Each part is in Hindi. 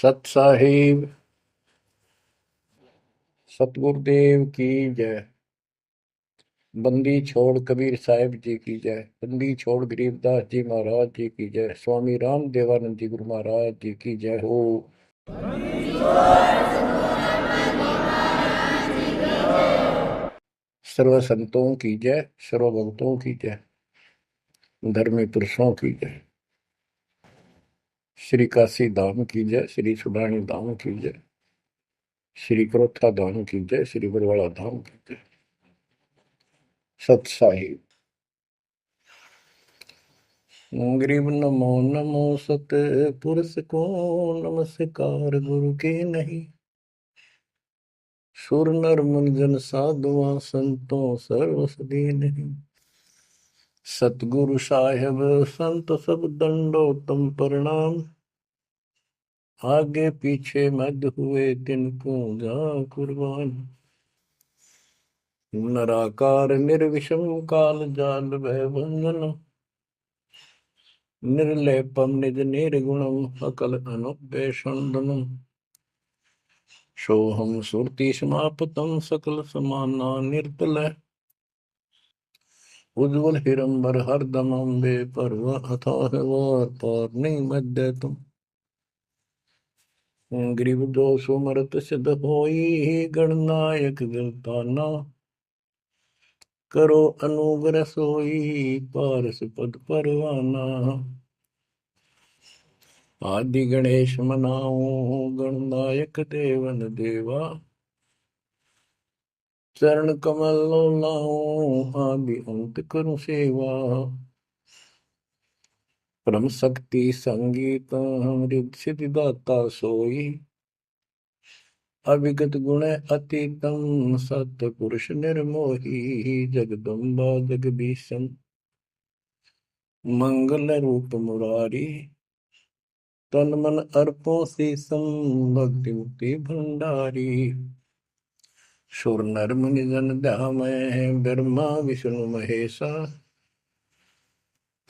सत साहिब सतगुरुदेव की जय। बंदी छोड़ कबीर साहिब जी की जय। बंदी छोड़ गरीबदास जी महाराज जी की जय। स्वामी राम देवानंद जी गुरु महाराज जी की जय हो। सर्व संतों की जय, सर्व भक्तों की जय, धर्मी पुरुषों की जय। श्री काशी धाम की जय, श्री सुडानी धाम की जय, श्री क्रोथा धाम की जय, श्री बरवाड़ा धाम की जय। सत साहिब गरीब नमो नमो सत पुरुष को नमस्कार गुरु के नहीं। सुर नर मुनि जन साधुआ संतों सर्वस नहीं। सतगुरु साहेब संत सब दंडोतम प्रणाम। आगे पीछे मध्य हुए तिनको जा कुर्बान। नराकार निर्विषम काल जाल भय भंजन। निर्लेपम निज निर्गुणम अकल अनुपेशंदनम। सोहम सुरति समापतम सकल समाना निर्तल। उज्ज्वल हिरंबर हरदम अम्बे पर्व अथाह वार पार नहीं मध्य तुम। ग्रीव दोष मरत सिद्ध होई गणनायक गलताना। करो अनुग्रह सोई पारस पद परवाना। आदि गणेश मनाओ गणनायक देवन देवा। चरण कमल लाओ आदि अंत करूं सेवा। परम शक्ति संगीत अमृत सिद्धिदाता सोई। अविगत गुण अतीतम सत पुरुष निर्मोही। जगदम्बा जगदीशन मंगल रूप मुरारी। तन मन अर्पों शीसम भक्ति मुक्ति भंडारी। सुर नर मुनि जन ध्यामय ब्रह्मा विष्णु महेशा।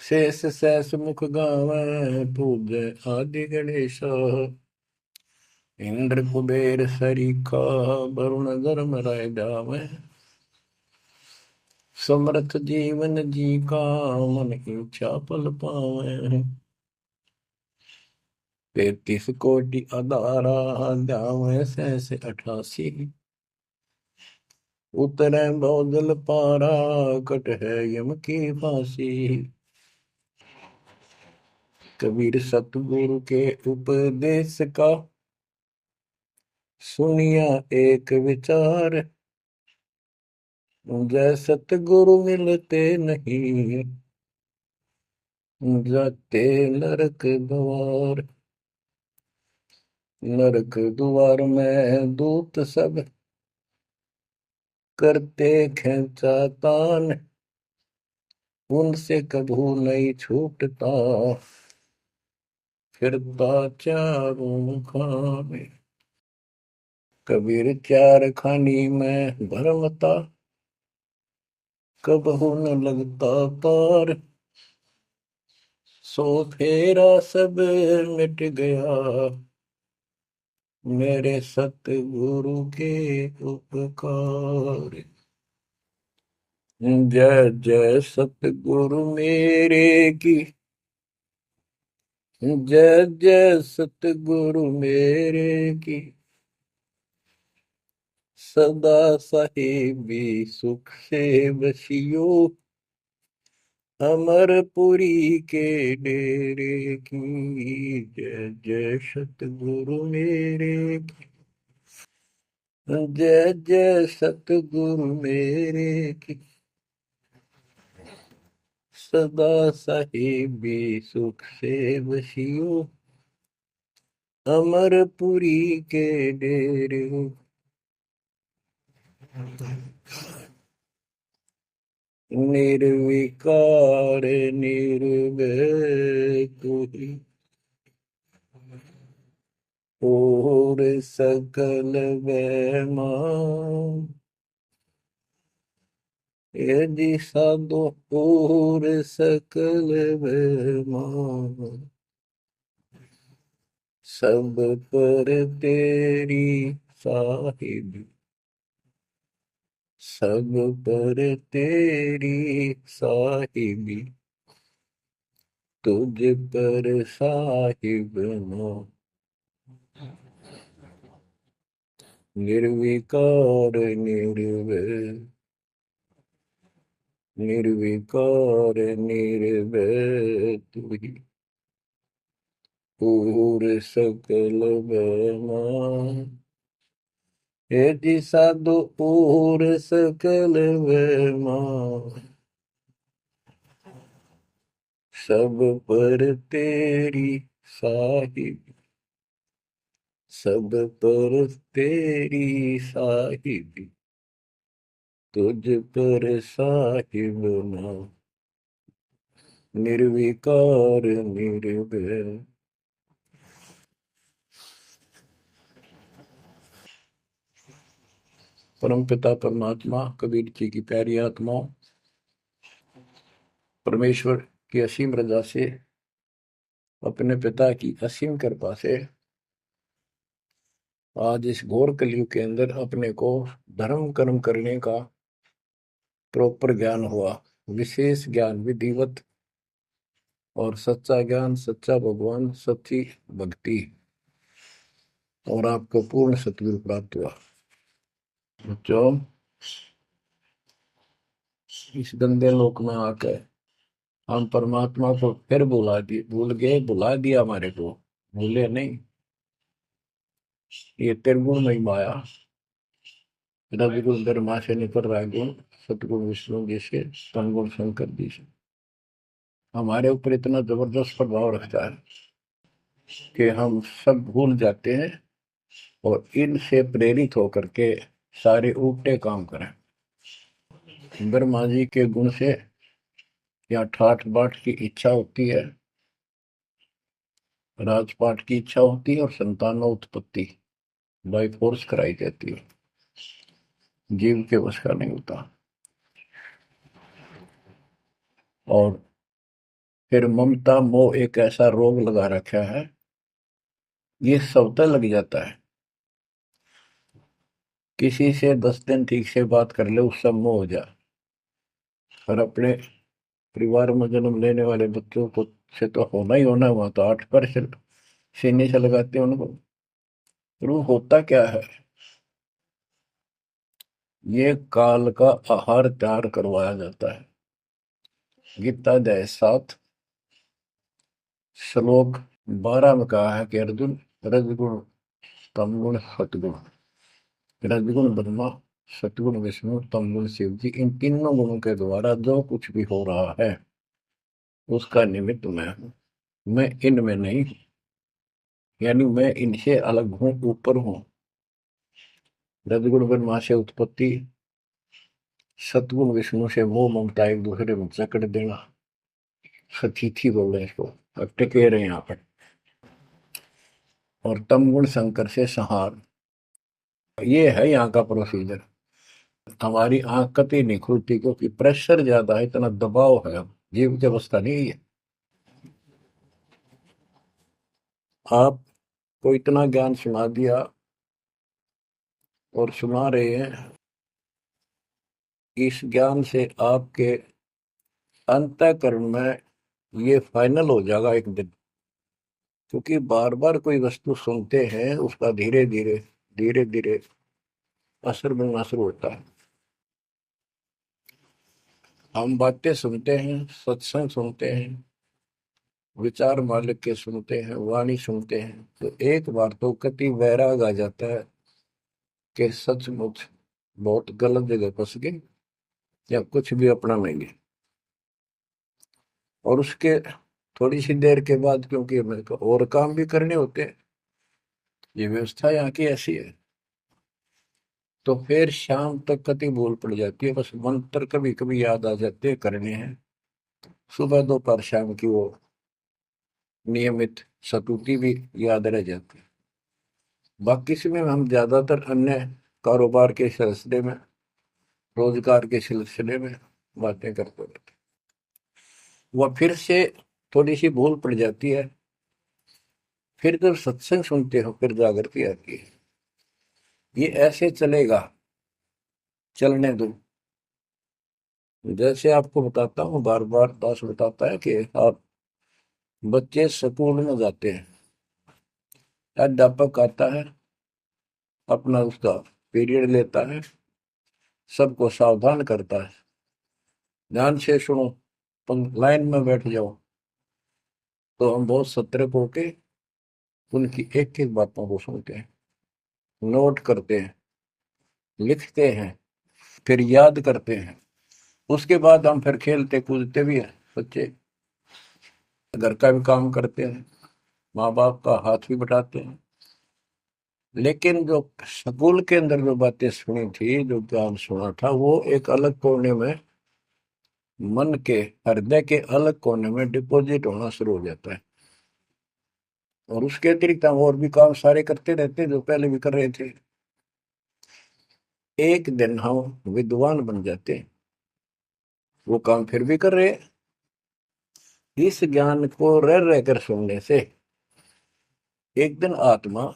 शेष सहस मुख गावै पूज्य आदि गणेशा। इंद्र कुबेर सरीखा वरुण धर्म राय जावै। समर्थ जीवन जी का मन इच्छा फल पावै। 33 कोटि अदारा जावै सहस 88। उतरै बहुजल पारा कट है यम की फांसी। कबीर सतगुरु के उपदेश का सुनिया एक विचार। जय सतगुरु मिलते नहीं जाते नरक द्वार। नरक द्वार में दूत सब करते खेचा तान। उनसे कभू नहीं छूटता फिरता चारों खाने। कबीर चार खानी में भरमता कबहू न लगता पार। सो फेरा सब मिट गया मेरे सतगुरु के उपकार। जय जय सतगुरु मेरे की। जय जय सतगुरु मेरे की। सदा साहिबी सुख से बसियो। अमरपुरी के डेरे की। जय जय सतगुरु मेरे की। जय जय सतगुरु मेरे की। सदा साहिबी सुख से बसियो। अमरपुरी के डेरे। निर्विकार निर्भय तू ही और सकल वैमा। यदि साधु और सकल वैमा। सब पर तेरी साहिब, सब पर तेरी साहिबी, तुझ पर साहिब नो, निर्विकार निर्भय, निर्विकार निर्भय तू ही, पूर सकल बेमा, हे जी साधु पूर सकल बेमा, सब पर तेरी साहिब, सब पर तेरी साहिबी, तुझ पर साहिब ना, निर्विकार निर्भय। परम पिता परमात्मा कबीर जी की प्यारी आत्माओं, परमेश्वर की असीम रजा से, अपने पिता की असीम कृपा से आज इस घोर कलयुग के अंदर अपने को धर्म कर्म करने का प्रॉपर ज्ञान हुआ, विशेष ज्ञान विधिवत, और सच्चा ज्ञान, सच्चा भगवान, सच्ची भक्ति, और आपको पूर्ण सतगुरु प्राप्त हुआ। जो इस गंदे लोक में आकर हम परमात्मा को फिर भुला दिए, भूल गए, भुला दिया हमारे को, भूले नहीं। ये त्रिगुण में माया, रविगुण धर्मा से निकल रहा है गुण, सतगुण विष्णु जी से, तमगुण शंकर जी से हमारे ऊपर इतना जबरदस्त प्रभाव रखता है कि हम सब भूल जाते हैं और इनसे प्रेरित होकर के सारे उल्टे काम करें। ब्रह्मा जी के गुण से या ठाठ बाट की इच्छा होती है, राजपाट की इच्छा होती है, और संतानोत्पत्ति बाई फोर्स कराई जाती है, जीव के वश का नहीं होता। और फिर ममता मोह एक ऐसा रोग लगा रखा है, ये सबता लग जाता है। किसी से 10 दिन ठीक से बात कर ले, उससे मोह हो जा, और अपने परिवार में जन्म लेने वाले बच्चों को से तो होना ही होना, हुआ तो 8% सीने से लगाते हैं उनको। तो होता क्या है, ये काल का आहार तैयार करवाया जाता है। गीता अध्याय 7 श्लोक 12 में कहा है कि अर्जुन, रजगुण तमगुण सतगुण, रजगुण ब्रह्मा, सतगुण विष्णु, तमगुण शिव जी, इन तीनों गुणों के द्वारा जो कुछ भी हो रहा है उसका निमित्त मैं हूं, मैं इनमें नहीं हूं, यानी मैं इनसे अलग हूं, ऊपर हूं। रजगुण ब्रह्मा से उत्पत्ति, सतगुण विष्णु से मोह ममता एक दूसरे में जकड़ देना, सतीथी बोल रहे हैं इसको, अब टिके रहे यहाँ पर, और तमगुण शंकर से संहार। ये है यहाँ का प्रोसीजर। हमारी आंख कतई नहीं खुलती क्योंकि प्रेशर ज्यादा है, इतना दबाव है, जीव की अवस्था नहीं है। आपको इतना ज्ञान सुना दिया और सुना रहे हैं, इस ज्ञान से आपके अंतःकरण में ये फाइनल हो जाएगा एक दिन। क्योंकि बार बार कोई वस्तु सुनते हैं, उसका धीरे धीरे धीरे धीरे असर बनना शुरू होता है। हम बातें सुनते हैं, सत्संग सुनते हैं, विचार मालिक के सुनते हैं, वाणी सुनते हैं, तो एक बार तो कति वैराग आ जाता है कि सचमुच बहुत गलत जगह फंस गए, या कुछ भी अपना लेंगे। और उसके थोड़ी सी देर के बाद, क्योंकि हमें और काम भी करने होते हैं, ये व्यवस्था यहाँ की ऐसी है, तो फिर शाम तक कति भूल पड़ जाती है, बस मंत्र कभी कभी याद आ जाते हैं करने हैं, सुबह दोपहर शाम की वो नियमित सतुति भी याद रह जाती है। बाकी समय हम ज्यादातर अन्य कारोबार के सिलसिले में, रोजगार के सिलसिले में बातें करते रहते, वह फिर से थोड़ी सी भूल पड़ जाती है, फिर जब सत्संग सुनते हो फिर जागृति आती है। ये ऐसे चलेगा, चलने दो। जैसे आपको बताता हूँ, बार बार दास बताता है कि आप बच्चे स्कूल में जाते हैं, अध्यापक आता है, अपना उसका पीरियड लेता है, सबको सावधान करता है, ध्यान से सुनो, तुम लाइन में बैठ जाओ। तो हम बहुत सतर्क होके उनकी एक एक बातों को सुनते हैं, नोट करते हैं, लिखते हैं, फिर याद करते हैं। उसके बाद हम फिर खेलते कूदते भी हैं, बच्चे घर का भी काम करते हैं, माँ बाप का हाथ भी बटाते हैं। लेकिन जो स्कूल के अंदर जो बातें सुनी थी, जो ज्ञान सुना था, वो एक अलग कोने में, मन के हृदय के अलग कोने में डिपॉजिट होना शुरू हो जाता है। और उसके अतिरिक्त हम और भी काम सारे करते रहते हैं जो पहले भी कर रहे थे। एक दिन हम विद्वान बन जाते हैं, वो काम फिर भी कर रहे हैं। इस ज्ञान को रह रहकर सुनने से एक दिन आत्मा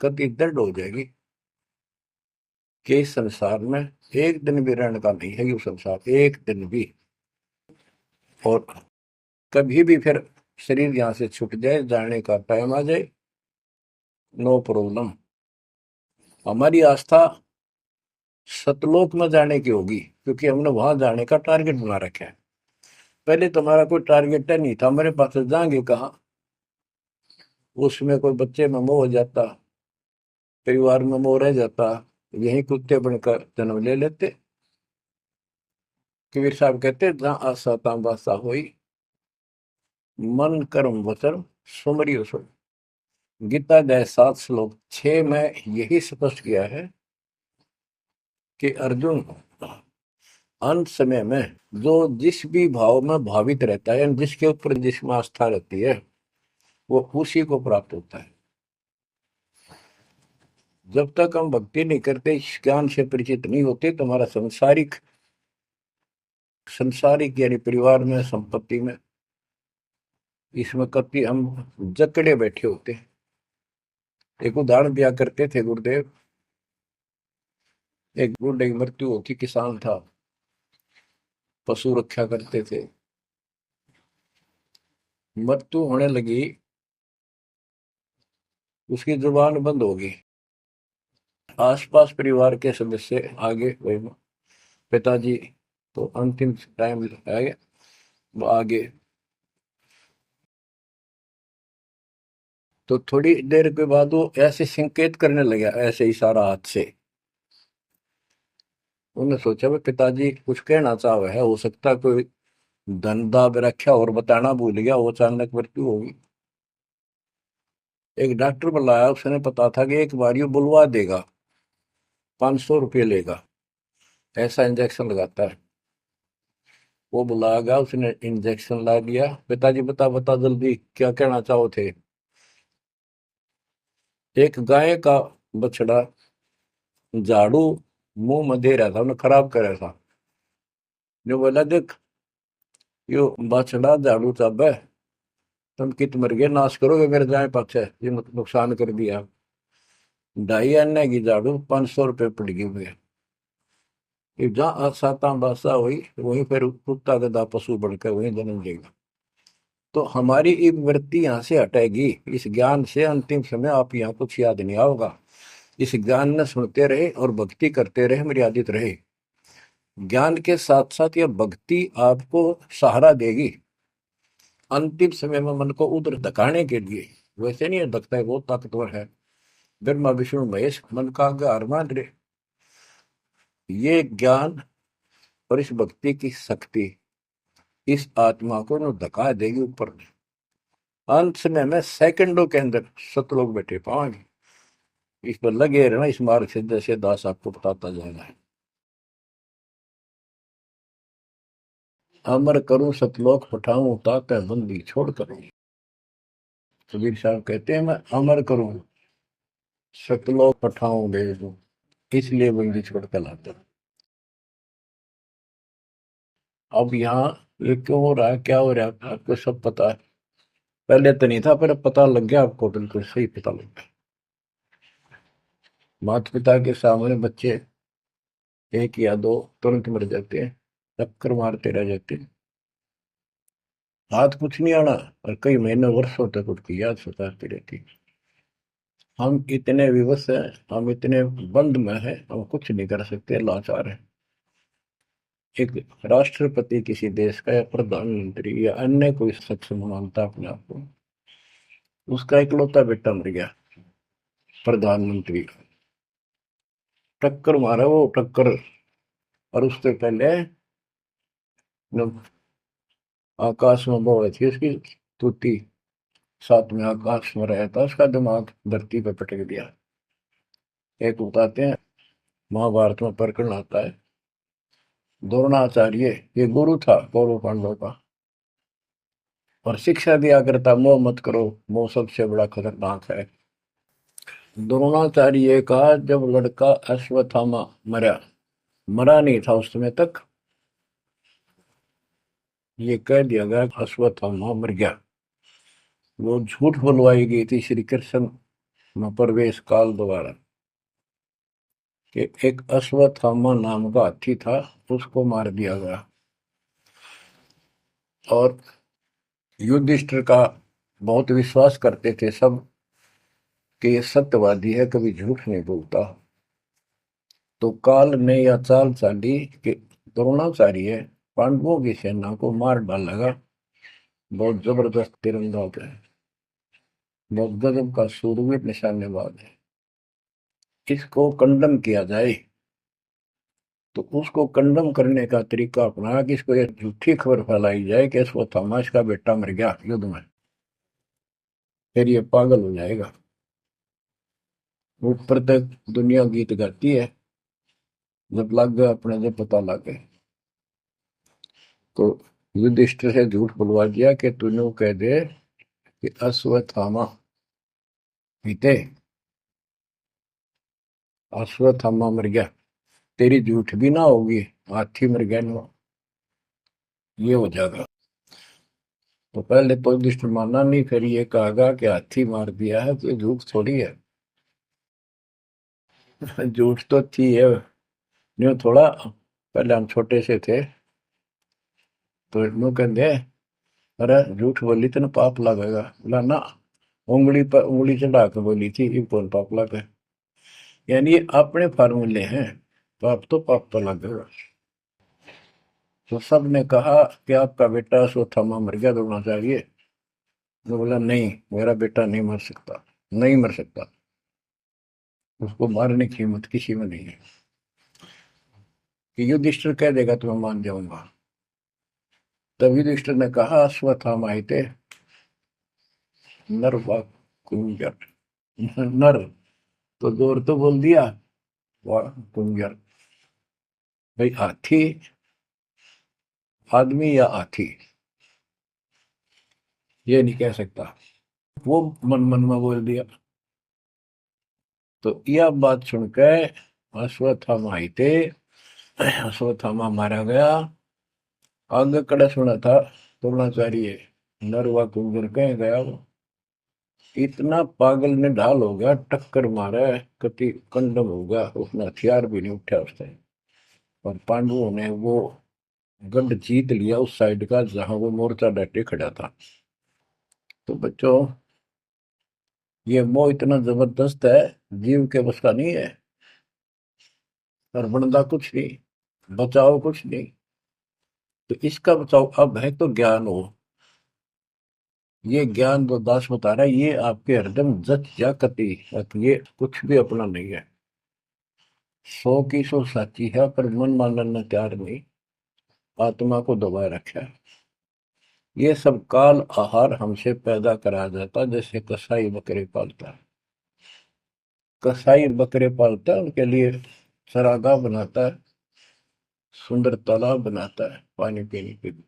कति दृढ़ हो जाएगी कि इस संसार में एक दिन भी रहने का नहीं है, ये संसार एक दिन भी। और कभी भी फिर शरीर यहां से छूट जाए, जाने का टाइम आ जाए, नो प्रॉब्लम। हमारी आस्था सतलोक में जाने की होगी, क्योंकि हमने वहां जाने का टारगेट बना रखा है। पहले तुम्हारा कोई टारगेट नहीं था, मेरे पास जाएंगे कहाँ। उसमें कोई बच्चे में मोह हो जाता, परिवार में मोह रह जाता, यही कुत्ते बनकर जन्म ले लेते। कबीर साहब कहते, जहाँ आशा तहाँ बासा हुई, मन कर्म वचन सुमरियो सो। गीता अध्याय 7 श्लोक 6 में यही स्पष्ट किया है कि अर्जुन, अंत समय में जो जिस भी भाव में भावित रहता है, जिसके ऊपर जिसमें आस्था रहती है, वो उसी को प्राप्त होता है। जब तक हम भक्ति नहीं करते, इस ज्ञान से परिचित नहीं होते, तो हमारा संसारिक संसारिक यानी परिवार में, संपत्ति में, इसमें कभी हम जकड़े बैठे होते हैं। एक उदाहरण दिया करते थे गुरुदेव, एक बूढ़े की मृत्यु होती, किसान था, पशु रक्षा करते थे, मृत्यु होने लगी, उसकी जुबान बंद हो गई। आसपास परिवार के सदस्य आगे, वही पिताजी तो अंतिम टाइम आ गया, वो आगे। तो थोड़ी देर के बाद वो ऐसे संकेत करने लगा, ऐसे इशारा हाथ से। उन्होंने सोचा भाई पिताजी कुछ कहना चाह रहे है, हो सकता कोई धंधा रखा और बताना भूल गया, वो अचानक मृत्यु होगी। एक डॉक्टर बुलाया, उसने पता था कि एक बार ये बुलवा देगा, 500 रुपये लेगा, ऐसा इंजेक्शन लगाता है। वो बुलाया गया, उसने इंजेक्शन ला दिया। पिताजी बता बता जल्दी क्या कहना चाहो थे। एक गाय का बछड़ा झाड़ू मुंह में दे रहा था, उन्हें खराब कर रहा था। जो बोला, देख यो बछड़ा झाड़ू चाबे, तुम कित मर गए, नाश करोगे मेरे गाय पाछे, ये नुकसान कर दिया। 2.5 आने की झाड़ू 500 रुपये पड़ गई हुए। जहाँ साता बासा हुई, वहीं फिर कुत्ता गधा पशु बढ़कर वहीं जन्म लेगा। तो हमारी ये वृत्ति यहाँ से हटेगी इस ज्ञान से। अंतिम समय आप यहाँ कुछ याद नहीं आओगा, इस ज्ञान में सुनते रहे और भक्ति करते रहे, मर्यादित रहे। ज्ञान के साथ साथ यह भक्ति आपको सहारा देगी अंतिम समय में, मन को उधर धकाने के लिए। वैसे नहीं है, धकता है, बहुत ताकतवर है, ब्रह्मा विष्णु महेश मन का आधार मान रहे। ये ज्ञान और इस भक्ति की शक्ति इस आत्मा को न धका देगी ऊपर। अंत समय में सेकंडों के अंदर सतलोक बैठे पाएंगे। इस पर लगे रहना, इस मार्ग से जैसे दास आपको बताता जाएगा। अमर करूं सतलोक पठाऊं, ताते बंदी छोड़ करूं। कबीर साहब कहते हैं, मैं अमर करूं सतलोक पठाऊं भेज दूं, इसलिए बंदी छोड़ कर लाता। अब यहाँ ये क्यों हो रहा है, क्या हो रहा है, आपको सब पता है। पहले तो नहीं था, पर अब पता लग गया आपको, बिल्कुल सही पता लग गया। माता पिता के सामने बच्चे एक या दो तुरंत मर जाते हैं, चक्कर मारते रह जाते हैं, हाथ कुछ नहीं आना, और कई महीने वर्षों तक उनकी याद सताती रहती। हम इतने विवश हैं, हम इतने बंद में हैं, हम कुछ नहीं कर सकते, लाचार हैं। एक राष्ट्रपति किसी देश का, या प्रधानमंत्री, या अन्य कोई शख्स मानता अपने आप को, उसका इकलौता बेटा मर गया, प्रधानमंत्री का, टक्कर मारा वो टक्कर। और उससे पहले जब आकाश में वो हुई थी उसकी तूती, साथ में आकाश में रहा था, उसका दिमाग धरती पे पटक दिया। एक बताते हैं, महाभारत में प्रकरण आता है, द्रोणाचार्य, ये गुरु था कौरव पांडवों का, और शिक्षा दिया करता, मोह मत करो, मोह सबसे बड़ा खतरनाक है। द्रोणाचार्य का जब लड़का अश्वत्थामा मरा, मरा नहीं था उस समय तक, ये कह दिया गया अश्वत्थामा मर गया। वो झूठ बुलवाई गई थी श्री कृष्ण में प्रवेश काल द्वारा, कि एक अश्वत्थामा नाम का हाथी था, उसको मार दिया गया। और युधिष्ठिर का बहुत विश्वास करते थे सब, कि ये सत्यवादी है, कभी झूठ नहीं बोलता। तो काल ने यह चाल चाली कि द्रोणाचार्य पांडवों की सेना को मार डालेगा। बहुत जबरदस्त तीरंदाज है, बहुत गजब का शूरवीर निशानेबाज है, इसको कंडम किया जाए। तो उसको कंडम करने का तरीका अपनाया कि इसको एक झूठी खबर फैलाई जाए कि अश्वत्थामा का बेटा मर गया युद्ध में, फिर ये पागल हो जाएगा। ऊपर तक दुनिया गीत गाती है, जब लग गए अपने, जब पता लग गए तो युधिष्ठिर से झूठ बुलवा दिया कि तूने कह दे कि अश्वत्थामा बीते, अश्वत्थामा मर गया, तेरी झूठ भी ना होगी, हाथी मर गया ना, ये हो जाएगा। तो पहले तो युधिष्ठिर माना नहीं, फिर ये कहा कि हाथी मार दिया है, तो झूठ थोड़ी है। झूठ तो थी है, न्यू थोड़ा। पहले हम छोटे से थे, तो न्यू कहते, अरे झूठ बोली तो ना पाप लगेगा, बोला ना, उंगली पर उंगली चढ़ा के बोली थी, ये कौन पाप लगे। यानी ये अपने फार्मूले हैं, पाप तो पाप तो लगेगा। तो सब ने कहा कि आपका बेटा अश्वत्थामा मर गया, द्रोणाचार्य। तो बोला नहीं, मेरा बेटा नहीं मर सकता, नहीं मर सकता, उसको मारने की हिम्मत किसी में नहीं है। कि युधिष्ठिर कह देगा तो मैं मान जाऊंगा। तब युधिष्ठिर ने कहा, अश्वत्थामा थे नर व कुंजर, नर तो जोर तो बोल दिया, व कुंजर, भाई हाथी आदमी या हाथी, ये नहीं कह सकता, वो मन मन में बोल दिया। तो यह बात सुनकर अश्वत्थामा आई थे, अश्वत्थामा मारा गया। आगे कड़ा सुना था द्रोणाचार्य, नरवा कुंजर कह गया वो, इतना पागल ने ढाल हो गया, टक्कर मारा, कति कंडम हो गया, उसने हथियार भी नहीं उठा उसने। और पांडवों ने वो गढ़ जीत लिया उस साइड का जहां वो मोर्चा डटे खड़ा था। तो बच्चों, ये मोह इतना जबरदस्त है, जीव के बस का नहीं है। और बनता कुछ नहीं, बचाओ कुछ नहीं। तो इसका बचाओ अब है तो ज्ञान हो। ये ज्ञान जो दास बता रहा है, ये आपके हृदय में जच जा कति, ये कुछ भी अपना नहीं है। 100 की 100 साची है, पर मन मानने तैयार नहीं, आत्मा को दबाए रखा है। ये सब काल आहार हमसे पैदा कराया जाता, जैसे कसाई बकरे पालता है। कसाई बकरे पालता है, उनके लिए चरागाह बनाता है, सुंदर तालाब बनाता है पानी पीने के लिए,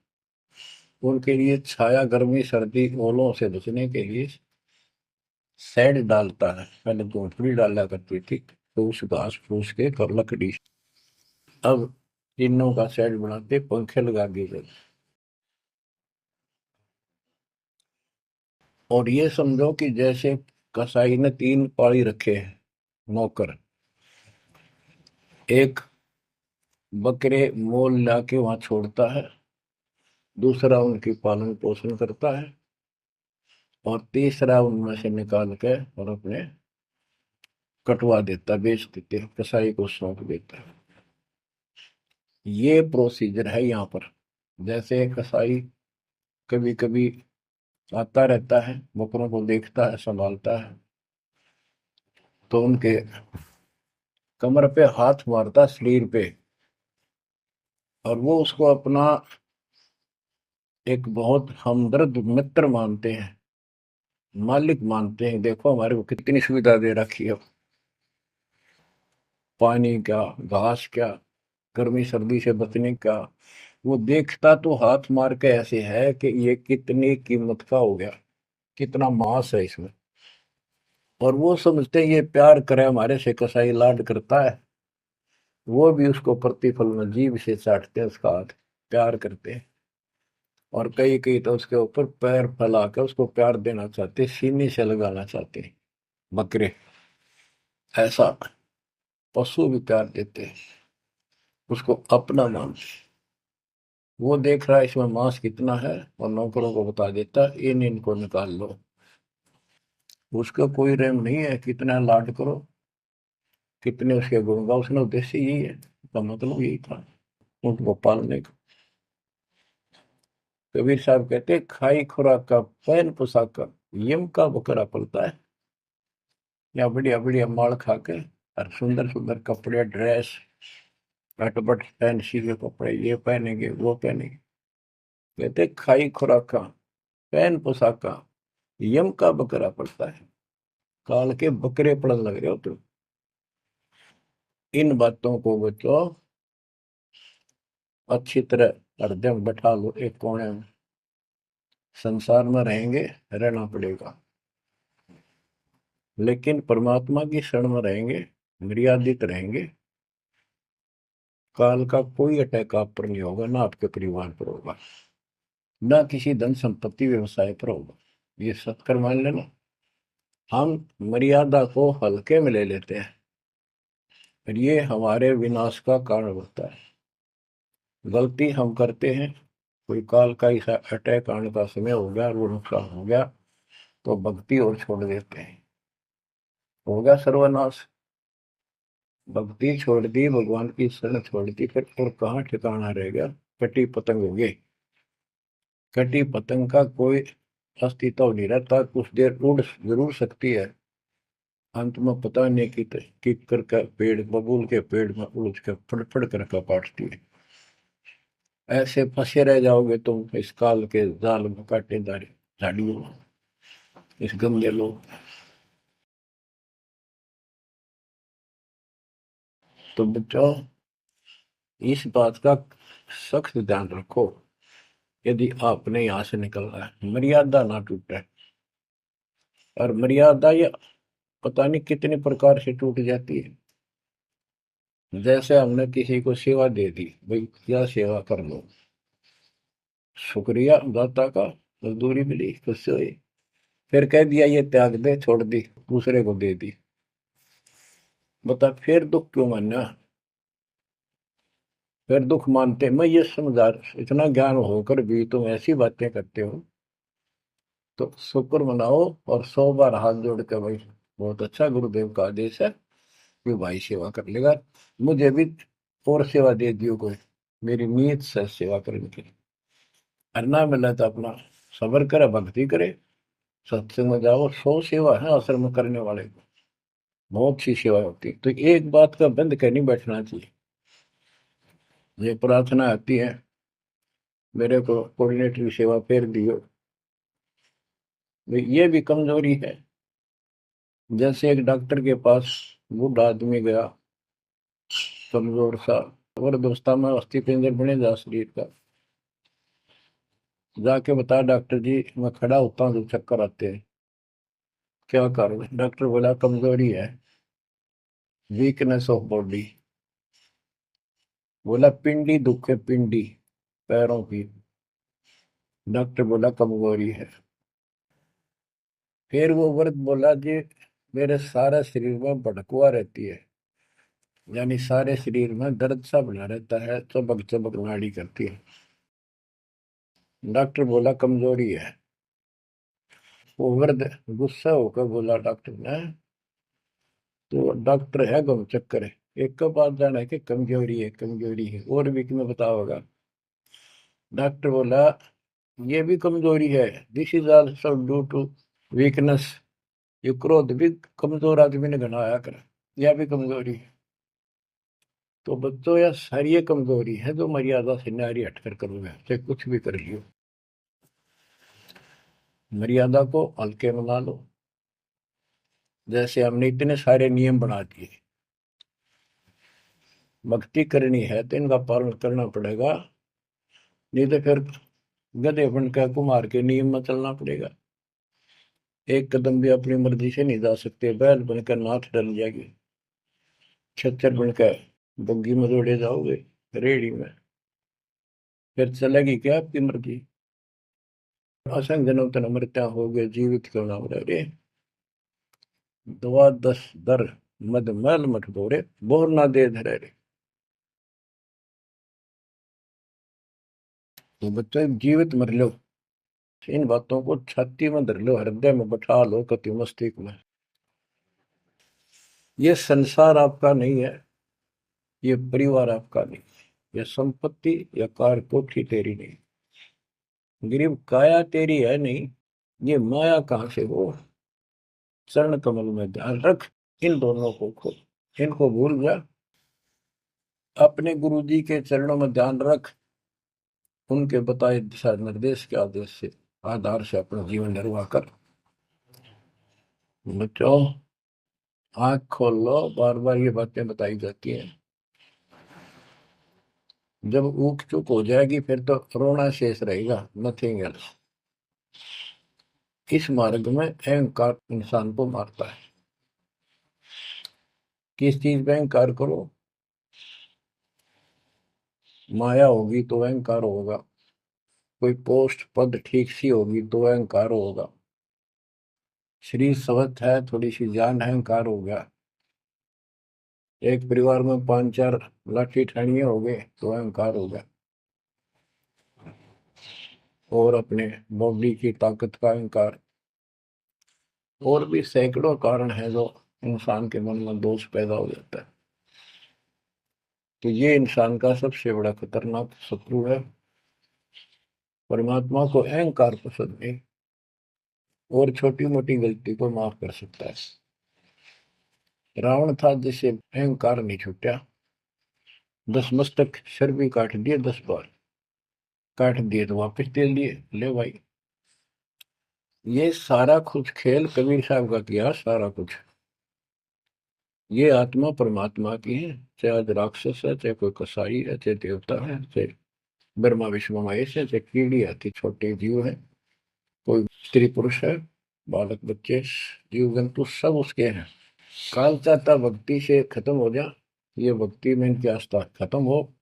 उनके लिए छाया, गर्मी, सर्दी, ओलों से बचने के लिए शेड डालता है। पहले झोंपड़ी डाला करती थी, तो उस घास फूस के और लकड़ी, अब टीनों का शेड बनाते, पंखे लगा दिए जाते। और ये समझो कि जैसे कसाई ने 3 पाली रखे हैं नौकर, एक बकरे मोल लाके वहां छोड़ता है, दूसरा उनकी पालन पोषण करता है, और तीसरा उनमें से निकाल के और अपने कटवा देता, बेच देते हैं, कसाई को सौंप देता है। ये प्रोसीजर है यहाँ पर। जैसे कसाई कभी कभी आता रहता है, बकरों को देखता है, संभालता है, तो उनके कमर पे हाथ मारता, शरीर पे, और वो उसको अपना एक बहुत हमदर्द मित्र मानते हैं, मालिक मानते हैं। देखो हमारे को कितनी सुविधा दे रखी है, पानी क्या, घास क्या, गर्मी सर्दी से बचने का। वो देखता तो हाथ मार के ऐसे है कि ये कितनी कीमत का हो गया, कितना मांस है इसमें। और वो समझते हैं ये प्यार करे हमारे से, कसाई लाड करता है, वो भी उसको प्रतिफल में जीभ से चाटते हैं उसका हाथ, प्यार करते हैं। और कई कई तो उसके ऊपर पैर फैला कर उसको प्यार देना चाहते, सीने से लगाना चाहते हैं बकरे। ऐसा पशु भी प्यार देते हैं, उसको अपना मान। वो देख रहा है इसमें मांस कितना है, और नौकरों को बता देता है इन इनको निकाल लो। उसका कोई रहम नहीं है, कितना लाड करो, कितने उसके गुण गाओ। उसने उद्देश्य यही है, उसका मतलब यही था, उनको पालने का। कबीर साहब कहते खाई खुराक का पैन पोशाक का यम का बकरा पलता है। या बढ़िया बढ़िया माल खा के, और सुंदर सुंदर कपड़े, ड्रेस, कटपट फैंसी के कपड़े, ये पहनेंगे वो पहनेंगे। कहते खाई खुराक का पैन पोशाक का यम का बकरा पड़ता है। काल के बकरे पड़न लग रहे हो तुम। इन बातों को बच्चों अच्छी तरह हृदय में बैठा लो एक कोने में। संसार में रहेंगे, रहना पड़ेगा, लेकिन परमात्मा की शरण में रहेंगे, मर्यादित रहेंगे। काल का कोई अटैक आप पर नहीं होगा, ना आपके परिवार पर होगा, ना किसी धन संपत्ति व्यवसाय पर होगा। ये सत्कर मान लेना। हम मर्यादा को हल्के में ले लेते हैं, और ये हमारे विनाश का कारण होता है। गलती हम करते हैं, कोई काल का ऐसा अटैक आने का समय हो गया और वो नुकसान हो गया, तो भक्ति और छोड़ देते हैं, हो गया सर्वनाश। भक्ति छोड़ दी, भगवान की शरण छोड़ दी, फिर और कहाँ ठिकाना रह गया। कटी पतंग हो गई। कटी पतंग का कोई अस्तित्व नहीं रहता, कुछ देर उड़ जरूर सकती है, अंत में पता नहीं कि कर पेड़, बबूल के पेड़ में उड़ के फड़फड़ कर काटती है। ऐसे फंसे रह जाओगे तुम इस काल के जाल में, कांटेदार झाड़ियों में, इस गंदे लोग। तो बच्चों इस बात का सख्त ध्यान रखो, यदि आपने यहाँ से निकलना है, मर्यादा ना टूटे। और मर्यादा ये पता नहीं कितने प्रकार से टूट जाती है। जैसे हमने किसी को सेवा दे दी, भाई क्या सेवा कर लो, शुक्रिया दाता का, मजदूरी मिली, खुश हुई, फिर कह दिया ये त्याग दे, छोड़ दी, दूसरे को दे दी। बता फिर दुख क्यों मानना। फिर दुख मानते, मैं ये समझा, इतना ज्ञान होकर भी तुम ऐसी बातें करते हो, तो शुक्र मनाओ, और 100 बार हाथ जोड़ के भाई बहुत अच्छा, गुरुदेव का आदेश है कि भाई सेवा कर लेगा, मुझे भी और सेवा दे दियो कोई, मेरी नीयत से सेवा करने की। करना मिला तो अपना सबर करे, भक्ति करे, सत्संग में जाओ। 100 सेवा है आश्रम में करने वाले को, बहुत सी सेवा होती है। तो एक बात का बंद कर नहीं बैठना चाहिए। ये प्रार्थना आती है, मेरे को कोऑर्डिनेटर की सेवा फेर दियो, ये भी कमजोरी है। जैसे एक डॉक्टर के पास बूढ़ा आदमी गया, कमजोर सा, वृद्धावस्था में अस्थि पिंजर बने जा शरीर का, जाके बता डॉक्टर जी मैं खड़ा होता हूँ तो चक्कर आते हैं, क्या करूँ। डॉक्टर बोला कमजोरी है, वीकनेस ऑफ बॉडी। बोला पिंडी दुख है, पिंडी, पैरों की। डॉक्टर बोला कमजोरी है। फिर वो व्रत बोला जी, मेरे सारा शरीर में भड़कुआ रहती है, यानी सारे शरीर में दर्द सा बना रहता है, चबक चबक नाड़ी करती है। डॉक्टर बोला कमजोरी है। वो वृद्ध गुस्सा होकर बोला डॉक्टर ने, तो डॉक्टर है गम चक्कर है, एक का बात जाना है कि कमजोरी है, कमजोरी है, और भी तुम्हें बताओगा। डॉक्टर बोला ये भी कमजोरी है, this is also due to weakness. ये क्रोध भी कमजोर आदमी ने घनाया कर, यह भी कमजोरी है। तो बच्चों यह सारी ये कमजोरी है जो मर्यादा से नारी हटकर करोगे, चाहे कुछ भी कर लियो। मर्यादा को हल्के में ना लो। जैसे हमने इतने सारे नियम बना दिए, भक्ति करनी है तो इनका पालन करना पड़ेगा, नहीं तो फिर गधे बनकर कुमार के नियम में चलना पड़ेगा। एक कदम भी अपनी मर्जी से नहीं जा सकते, बैल बनकर नाथ डल जाएगी, छच्चर बनकर बग्गी में दौड़े जाओगे, रेडी में, फिर चलेगी क्या आपकी मर्जी। असंग जन्म तन मृत्या हो गए, जीवित क्यों ना रे। दवा दस दर मद मैल मठ बोरे, बोर ना दे धरे रे। तो बच्चों जीवित मर लो, इन बातों को छाती में धर लो, हृदय में बैठा लो, कति मस्तिष्क में। ये संसार आपका नहीं है, ये परिवार आपका नहीं, ये संपत्ति या कार कोठी तेरी नहीं, गरीब काया तेरी है नहीं, ये माया कहाँ से हो। चरण कमल में ध्यान रख, इन दोनों को खो, इनको भूल जा, अपने गुरु जी के चरणों में ध्यान रख, उनके बताए दिशा निर्देश के आदेश से आधार से अपना जीवन निर्वाह कर। बच्चों आंख खोल लो, बार बार ये बातें बताई जाती हैं। जब ऊख चुक हो जाएगी फिर तो रोना शेष रहेगा, नथिंग एल्स। इस मार्ग में अहंकार इंसान को मारता है। किस चीज में अहंकार करो, माया होगी तो अहंकार होगा, कोई पोस्ट पद ठीक सी होगी तो अहंकार होगा, शरीर स्वस्थ है, थोड़ी सी जान, अहंकार हो गया, एक परिवार में पांच चार लाठी ठाणिये हो गए तो अहंकार हो गया, और अपने बॉडी की ताकत का अहंकार। और भी सैकड़ों कारण है जो इंसान के मन में दोष पैदा हो जाता है। तो ये इंसान का सबसे बड़ा खतरनाक शत्रु है। परमात्मा को अहंकार पसंद नहीं, और छोटी मोटी गलती को माफ कर सकता है। रावण था जिसे अहंकार नहीं छूटा, 10 मस्तक सर भी काट दिए, 10 बार काट दिए तो वापस दे दिए, ले भाई। ये सारा कुछ खेल कबीर साहब का किया, सारा कुछ। ये आत्मा परमात्मा की है, चाहे आज राक्षस है, चाहे कोई कसाई है, चाहे देवता है, चाहे ब्रह्मा विष्णु महेश है, चाहे कीड़ी आती छोटे जीव है, कोई स्त्री पुरुष है, बालक बच्चे, जीव जंतु सब उसके हैं। काल चाहता भक्ति से खत्म हो जा, ये भक्ति में इनकी आस्था खत्म हो,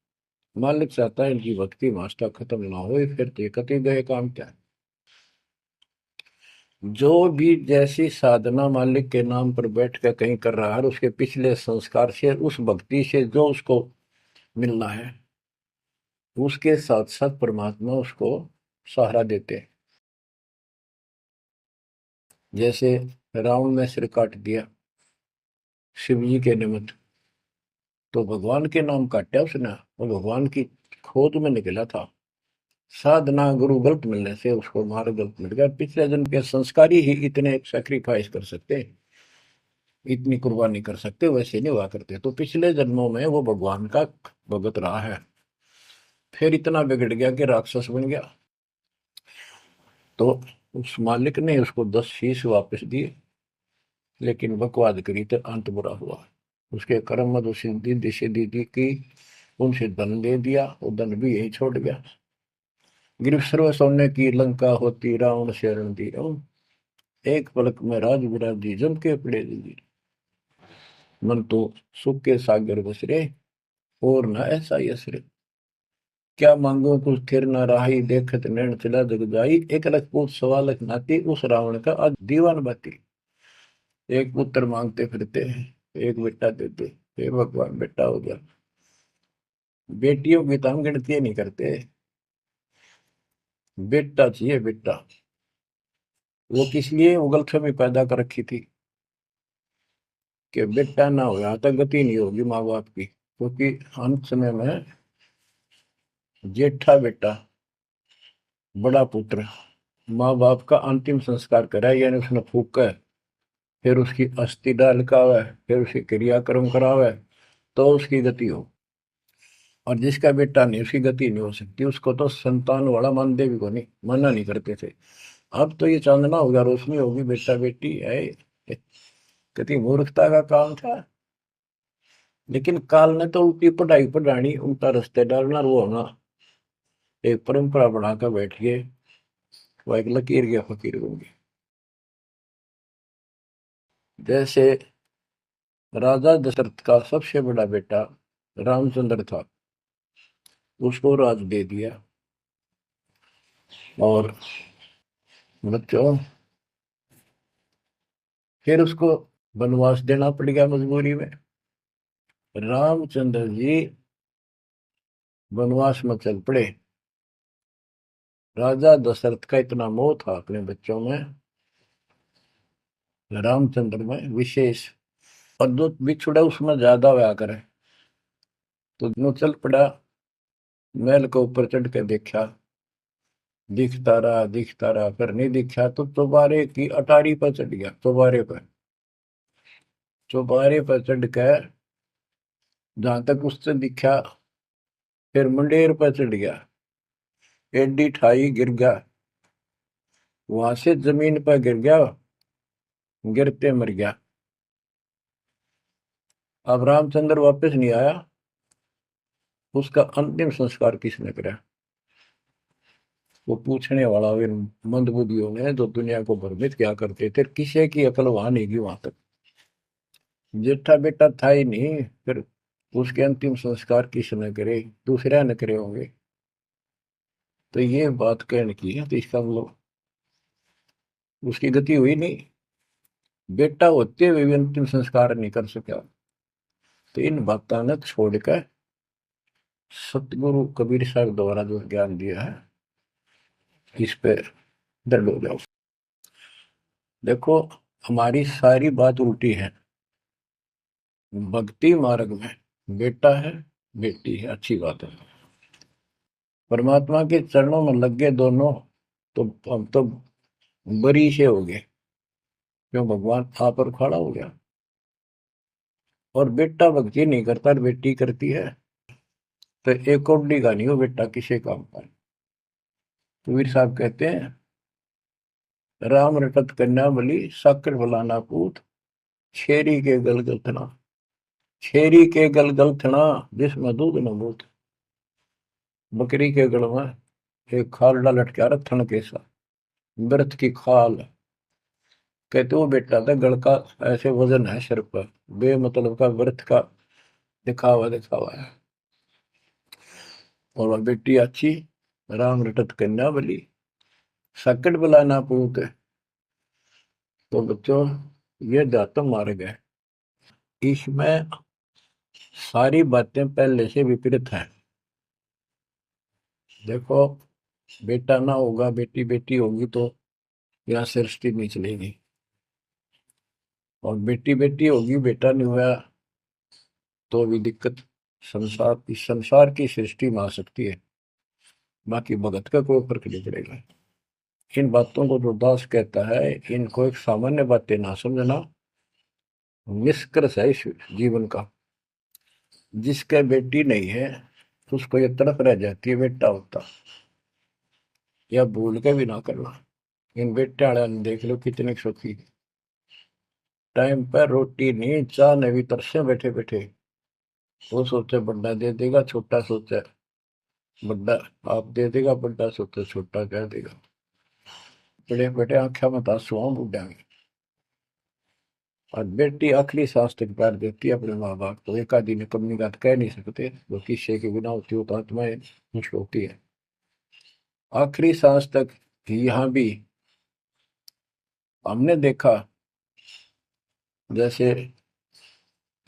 मालिक चाहता है इनकी भक्ति में आस्था खत्म ना हो, फिर तो कति गए काम क्या है। जो भी जैसी साधना मालिक के नाम पर बैठ कर कहीं कर रहा है, उसके पिछले संस्कार से, उस भक्ति से जो उसको मिलना है, उसके साथ साथ परमात्मा उसको सहारा देते हैं। जैसे रावण ने सिर काट दिया शिव जी के निमित्त, तो भगवान के नाम काटा उसने, वो भगवान की खोज में निकला था। साधना गुरु गलत मिलने से उसको मार्ग गलत मिल गया, पिछले जन्म के संस्कारी ही इतने सेक्रीफाइस कर सकते हैं, इतनी कुर्बानी कर सकते, वैसे नहीं हुआ करते। तो पिछले जन्मों में वो भगवान का भगत रहा है, फिर इतना बिगड़ गया कि राक्षस बन गया। तो उस मालिक ने उसको 10 शीश वापस दिए, लेकिन बकवाद करी तो अंत बुरा हुआ। उसके कर्म मधु सिद्धि दिशे दीदी की, उनसे धन दे दिया, वो धन भी यही छोड़ गया। गिरफ्त सर्व सोने की लंका होती, रावण शरण दी, एक पलक में राज विराजी, जम के पड़े दी, मन तो सुख के सागर बसरे, और न ऐसा यसरे। क्या मांगो कुछ थिर न राही, देखत नैन चला जग जाई, एक लख पूत सवा लख नाती, उस रावण का आज दीवान बाती। एक पुत्र मांगते फिरते हैं, एक बेटा देते, हे भगवान बेटा हो गया। बेटियों की तो हम गिनती नहीं करते, बेटा चाहिए बेटा। वो किस लिए उगलथमी पैदा कर रखी थी कि बेटा ना हो, यहाँ तक गति नहीं होगी माँ बाप की, क्योंकि अंत समय में जेठा बेटा, बड़ा पुत्र माँ बाप का अंतिम संस्कार कराए, यानी उसने फूका है, फिर उसकी अस्थि डाल करावे, फिर उसकी क्रियाक्रम करावे, तो उसकी गति हो। और जिसका बेटा नहीं, उसकी गति नहीं हो सकती। उसको तो संतान वाला मानते भी को नहीं, मना नहीं करते थे। अब तो ये चांदना होगा, रोशनी होगी, बेटा बेटी है, कितनी मूर्खता का काम था। लेकिन काल ने तो उल्टी पढ़ाई पढ़ानी, उल्टा रास्ते डालना, और वो होना एक परंपरा बनाकर बैठ गए। वो एक लकीर के फकीर होंगे। जैसे राजा दशरथ का सबसे बड़ा बेटा रामचंद्र था, उसको राज दे दिया, और बच्चों फिर उसको वनवास देना पड़ गया मजबूरी में। रामचंद्र जी वनवास में चल पड़े। राजा दशरथ का इतना मोह था अपने बच्चों में, रामचंद्र में विशेष, और जो बिछुड़ा उसमें ज्यादा हुआ करे, तो नो चल पड़ा। महल के ऊपर चढ़ के देखा, दिखता रहा, फिर नहीं दिखा तो चौबारे की अटारी पर चढ़ गया। चौबारे पर चढ़ कर जहां तक उससे दिखा, फिर मुंडेर पर चढ़ गया, एडी ठाई गिर गया, वहां से जमीन पर गिर गया, गिरते मर गया। अब रामचंद्र वापस नहीं आया, उसका अंतिम संस्कार किसने करा? वो पूछने वाला वे मंदबुद्धियों ने, जो दुनिया को भ्रमित क्या करते थे, किसी की अकल वहां नहीं गई वहां तक। जेठा बेटा था ही नहीं, फिर उसके अंतिम संस्कार किसने करे? दूसरा न करे होंगे। तो ये बात कहने की है, तो इसका मतलब उसकी गति हुई नहीं, बेटा होते हुए भी अंतिम संस्कार नहीं कर सका। तो इन बातों ने छोड़कर सतगुरु कबीर साहब द्वारा जो ज्ञान दिया है, इस पे दृढ़ हो जाओ। देखो, हमारी सारी बात उल्टी है। भक्ति मार्ग में बेटा है, बेटी है, अच्छी बात है। परमात्मा के चरणों में लग गए दोनों, तो हम तो बरी से हो गए, क्यों? भगवान आप पर खड़ा हो गया। और बेटा भक्ति नहीं करता, बेटी करती है, तो एक कौडी का नहीं हो बेटा, किसी काम का। कबीर साहब कहते हैं, राम रटत कन्या बलि, साकर फलाना पूत, छेरी के गलगल थना, छेरी के गलगल थना, जिसमें दूध न बूत। बकरी के गल में एक खाल लटका रहा थन के साथ, व्रत की खाल। कहते वो बेटा था गल का, ऐसे वजन है सिर पर, बेमतलब का व्रत का दिखावा दिखावा है। और वह बेटी अच्छी, राम रटत कन्या बली, सकट बुलाना पूत। तो बच्चों, ये दातम मार्ग है, इसमें सारी बातें पहले से विपरीत हैं। देखो, बेटा ना होगा, बेटी बेटी होगी, तो यहाँ सृष्टि नहीं चलेगी। और बेटी बेटी होगी, बेटा नहीं हुआ, तो भी दिक्कत संसार की सृष्टि में आ सकती है। बाकी भगत का कोई फर्क नहीं पड़ेगा। इन बातों को जो दास कहता है, इनको एक सामान्य बातें ना समझना, निष्कर्ष है इस जीवन का। जिसके बेटी नहीं है, उसको ये तड़प रह जाती है बेटा होता, या भूल के भी ना करना। इन बेटे वाले ने देख लो कितने सुखी, टाइम पर रोटी नहीं, चाह नहीं भी तरसे बैठे बैठे। वो सोचे बड़ा दे देगा, छोटा सोचे बड़ा आप दे देगा, बड़ा सोचे छोटा कह देगा। बड़े बड़े आंखें में आंसू बुढ़ा में। और बेटी आखिरी सांस तक प्यार देती है अपने माँ बाप को। एक आदि ने कमी बात कह नहीं सकते, वो किस्से के बिना होती हो तो आत्माएं खुश होती है आखिरी सांस तक। यहाँ भी हमने देखा, जैसे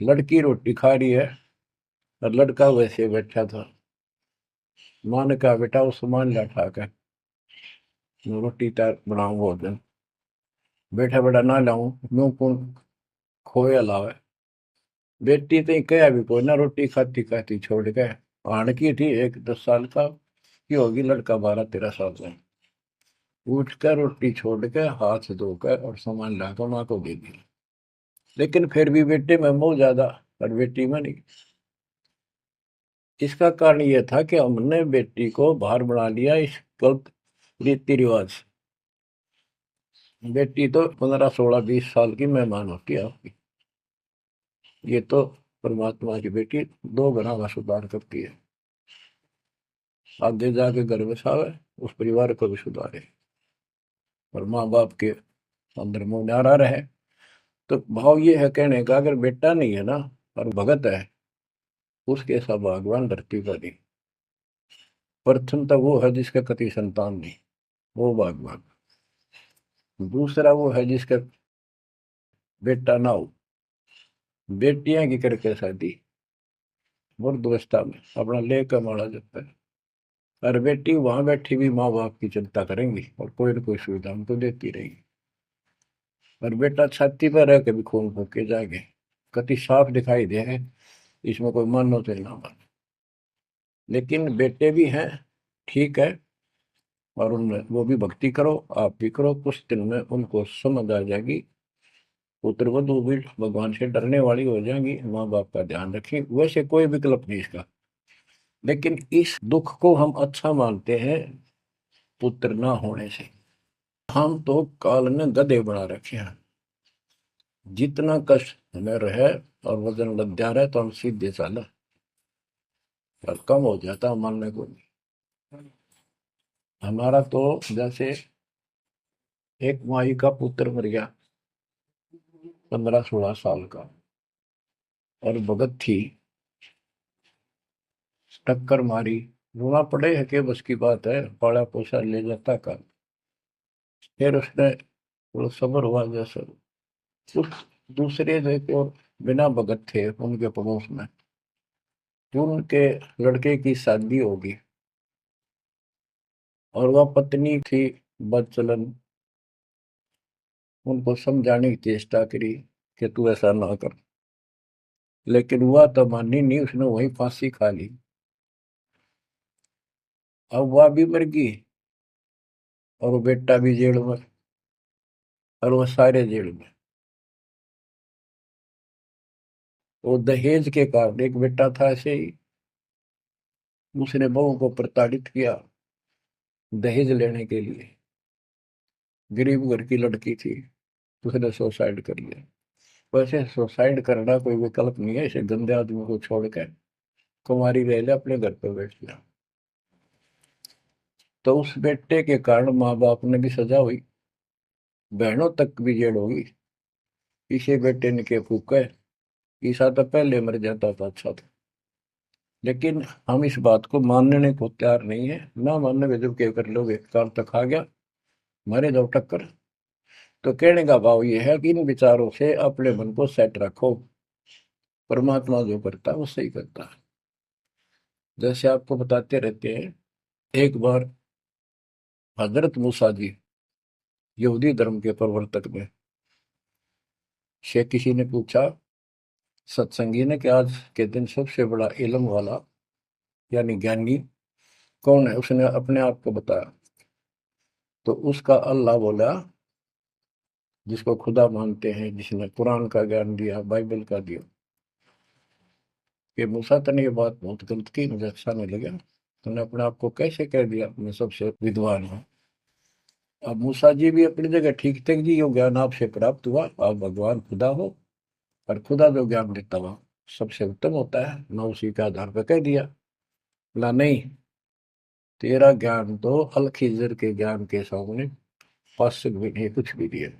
लड़की रोटी खा रही है और लड़का वैसे बैठा था। माँ ने कहा बेटा वो सामान ला उठा कर, मैं रोटी तैयार बनाऊं भोजन। बेटा बेटा ना लाऊं, यूं कौन खोए अलावे। बेटी तो कहा भी कोई ना, रोटी खाती खाती छोड़ के आन की थी, एक 10 साल का की होगी, लड़का 12-13 साल का। उठ कर रोटी छोड़ के हाथ धोकर और सामान लाकर माँ को दे दिया। लेकिन फिर भी बेटे में मोह ज्यादा और बेटी में नहीं। इसका कारण यह था कि हमने बेटी को बाहर बना लिया इस गलत रीति रिवाज। बेटी तो 15-16-20 साल की मेहमान होती है आपकी। ये तो परमात्मा की बेटी 2 गुना का सुधार करती है। आगे जाके घर बसावे, उस परिवार को भी सुधारे और माँ बाप के अंदर मोह न्यारा रहे। तो भाव ये है कहने का, अगर बेटा नहीं है ना और भगत है, उसके ऐसा भगवान धरती पर नहीं। प्रथम तो वो है जिसका कति संतान नहीं, वो भगवान। दूसरा वो है जिसका बेटा ना हो, बेटियां की करके शादी वृद्धावस्था में अपना ले कमाना जाता है। और बेटी वहां बैठी भी माँ बाप की चिंता करेंगी और कोई ना कोई सुविधा उनको देती रहेगी। और बेटा छाती पर रह के भी खून फूक के जाएंगे, कति साफ दिखाई दे है, इसमें कोई मानो तो ना मानो। लेकिन बेटे भी हैं, ठीक है, और उनमें वो भी भक्ति करो, आप भी करो, कुछ दिन में उनको समझ आ जाएगी। पुत्र वधु भी भगवान से डरने वाली हो जाएंगी, माँ बाप का ध्यान रखें, वैसे कोई विकल्प नहीं इसका। लेकिन इस दुख को हम अच्छा मानते हैं पुत्र ना होने से। हम तो काल ने गधे बना रखे हैं। जितना कष्ट हमें रहे और वजन लग जा रहा है तो हम सीधे चला, और कम हो जाता मानने को नहीं। हमारा तो जैसे एक माई का पुत्र मर गया 15-16 साल का, और भगत थी, टक्कर मारी, रोना पड़े है कि बस की बात है, पाला पोसा ले जाता का। फिर उसने थोड़ा सब्र हुआ जैसे। उस दूसरे जो एक और बिना भगत थे उनके पड़ोस में, जो उनके लड़के की शादी होगी, और वह पत्नी थी बदचलन, उनको समझाने की चेष्टा करी कि तू ऐसा ना कर। लेकिन वह तो मानी नहीं, उसने वही फांसी खा ली। अब वह भी मर गई और वो बेटा भी जेल में, और वो सारे जेल में। वो दहेज के कारण, एक बेटा था ऐसे ही, उसने बहू को प्रताड़ित किया दहेज लेने के लिए। गरीब घर की लड़की थी, उसने सुसाइड कर लिया। वैसे सुसाइड करना कोई विकल्प नहीं है, इसे गंदे आदमी को छोड़कर कुमारी रह ले, अपने घर पर बैठ गया। तो उस बेटे के कारण माँ बाप ने भी सजा हुई, बहनों तक भी जेल होगी। इसे बेटे ने के फूका, ईसा तो पहले मर जाता था, अच्छा था। लेकिन हम इस बात को मानने को तैयार नहीं है, ना मानने के जब क्या कर लोगे, काल तक आ गया, मारे जाओ टक्कर। तो कहने का भाव ये है कि इन विचारों से अपने मन को सेट रखो, परमात्मा जो करता है वो सही करता है। जैसे आपको बताते रहते हैं, एक बार हजरत मूसा जी, यहूदी धर्म के प्रवर्तक में, से किसी ने पूछा सत्संगी ने कि आज के दिन सबसे बड़ा इल्म वाला यानी ज्ञानी कौन है, उसने अपने आप को बताया। तो उसका अल्लाह बोला, जिसको खुदा मानते हैं, जिसने कुरान का ज्ञान दिया, बाइबल का दिया। कि मूसा तने ये बात बहुत गलत की, मुझे अच्छा नहीं लगा, तुमने अपने आप को कैसे कह दिया मैं सबसे विद्वान हूँ। अब मूसा जी भी अपनी जगह ठीक थे जी, यो ज्ञान आपसे प्राप्त हुआ, आप भगवान खुदा हो, और खुदा जो ज्ञान देता हुआ सबसे उत्तम होता है, मैं उसी के आधार पर कह दिया। बोला नहीं, तेरा ज्ञान तो अल खिजर के ज्ञान के सामने फासिक भी नहीं, कुछ भी नहीं है।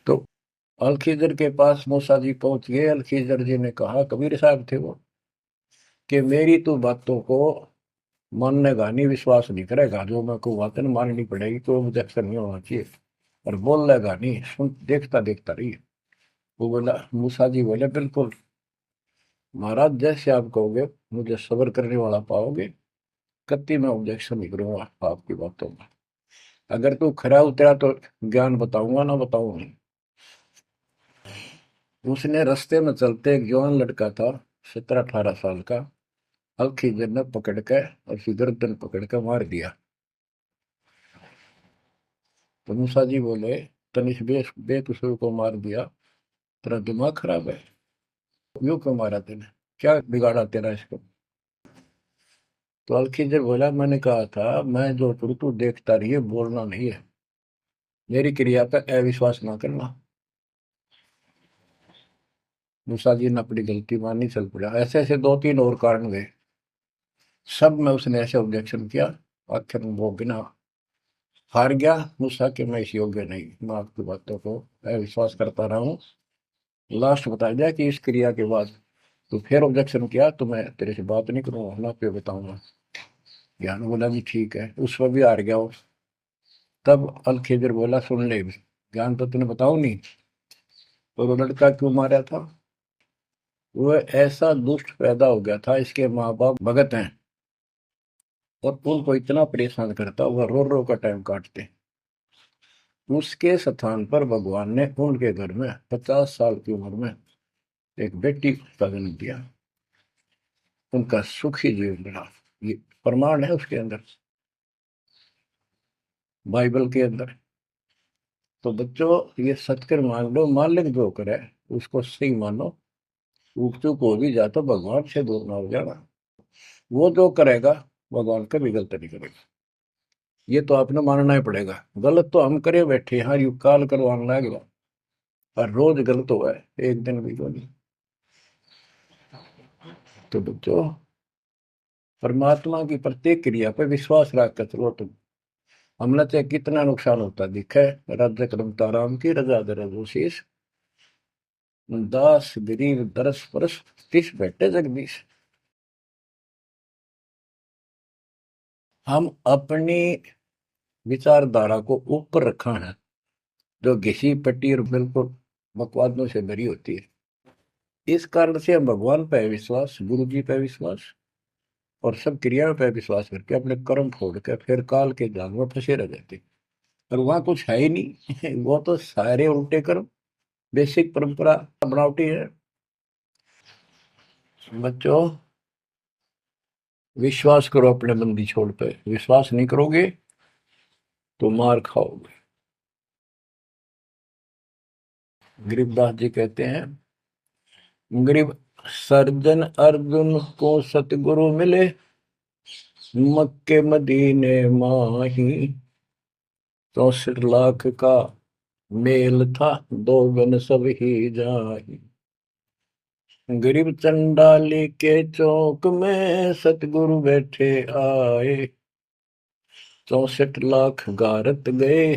तो अलखिजर के पास मूसा जी पहुंच गए। अलखिजर जी ने कहा, कबीर साहब थे वो, कि मेरी तो बातों को माननेगा नहीं, विश्वास नहीं करेगा, जो मैं को बातें माननी पड़ेगी, कोई ऑब्जेक्शन नहीं होना चाहिए, और बोल लेगा नहीं, सुन देखता देखता रही। वो बोला, मूसा जी बोले, बिल्कुल महाराज, जैसे आप कहोगे, मुझे सब्र करने वाला पाओगे, कतई मैं ऑब्जेक्शन नहीं करूंगा आपकी बातों में। अगर तू खरा उतरा तो ज्ञान बताऊंगा, ना बताऊंगा। उसने रास्ते में चलते, एक जवान लड़का था, 17-18 साल का, अलखिजर ने पकड़ के और उसकी गर्दन पकड़ के मार दिया। तो मूसा जी बोले, तनिष बेकसूर को मार दिया, तेरा दिमाग खराब है, यूं क्यों मारा तेने, क्या बिगाड़ा तेरा इसको। तो अलखिजर बोला, मैंने कहा था मैं जो करूँ तू देखता रहिए, बोलना नहीं है, मेरी क्रिया पे अविश्वास ना करना। मूसा जी ने अपनी गलती मानी, चल पड़ा। ऐसे ऐसे 2-3 और कारण गए, सब में उसने ऐसे ऑब्जेक्शन किया, आखिर में वो बिना हार गया। मूसा कि मैं इस योग्य नहीं, मैं आपकी बातों को अविश्वास करता रहा हूँ। लास्ट बता दिया कि इस क्रिया के बाद तो फिर ऑब्जेक्शन किया तो मैं तेरे से बात नहीं करूंगा, ना पे बताऊंगा। ज्ञान बोला भी ठीक है, उस पर भी हार गया वो। तब अलखेजर बोला, सुन ले, ज्ञान तो तूने बताओ नहीं, तो वो लड़का क्यों मारा था। वो ऐसा दुष्ट पैदा हो गया था, इसके माँ बाप भगत हैं, और उनको इतना परेशान करता, वह रो रो का टाइम काटते। उसके स्थान पर भगवान ने उनके घर में 50 साल की उम्र में एक बेटी का जन्म दिया। उनका सुखी जीवन रहा, ये प्रमाण है उसके अंदर, बाइबल के अंदर। तो बच्चों, ये सत्कर मान लो, मालिक जो करे उसको सही मानो। ऊक चूक हो भी जा तो भगवान से दूर ना हो जाना। वो जो करेगा भगवान कभी गलत नहीं करेगा, ये तो आपने मानना ही पड़ेगा। गलत तो हम करे बैठे, हाँ यू काल करवाने लग गया, और रोज गलत हुआ है, एक दिन भी तो नहीं। तो बच्चों, परमात्मा की प्रत्येक क्रिया पर विश्वास रख कर चलो तुम। हमने चाहे कितना नुकसान होता दिखे, राज्य करमता राम की रजा दर शीश, दास गरीब दरस परस, तिस बैठे जगदीश। हम अपनी विचारधारा को ऊपर रखा है, जो घिसी पट्टी और बिल्कुल बकवादों से भरी होती है। इस कारण से हम भगवान पे विश्वास, गुरु जी पे विश्वास, और सब क्रियाओं पे विश्वास करके अपने कर्म छोड़ के फिर काल के जाल में फंसे रह जाते। और वहां कुछ है ही नहीं वो तो सारे उल्टे कर्म, बेसिक परंपरा बनावटी है। बच्चों, विश्वास करो अपने बंदी छोड़ पे, विश्वास नहीं करोगे तो मार खाओगे। गरीबदास जी कहते हैं, गरीब सर्जन अर्जुन को सतगुरु मिले, मक्के मदीने माही, 64 लाख का मेल था, दो गन सब ही जाही। गरीब चंडाली के चौक में सतगुरु बैठे आए, 64 लाख गारत गए,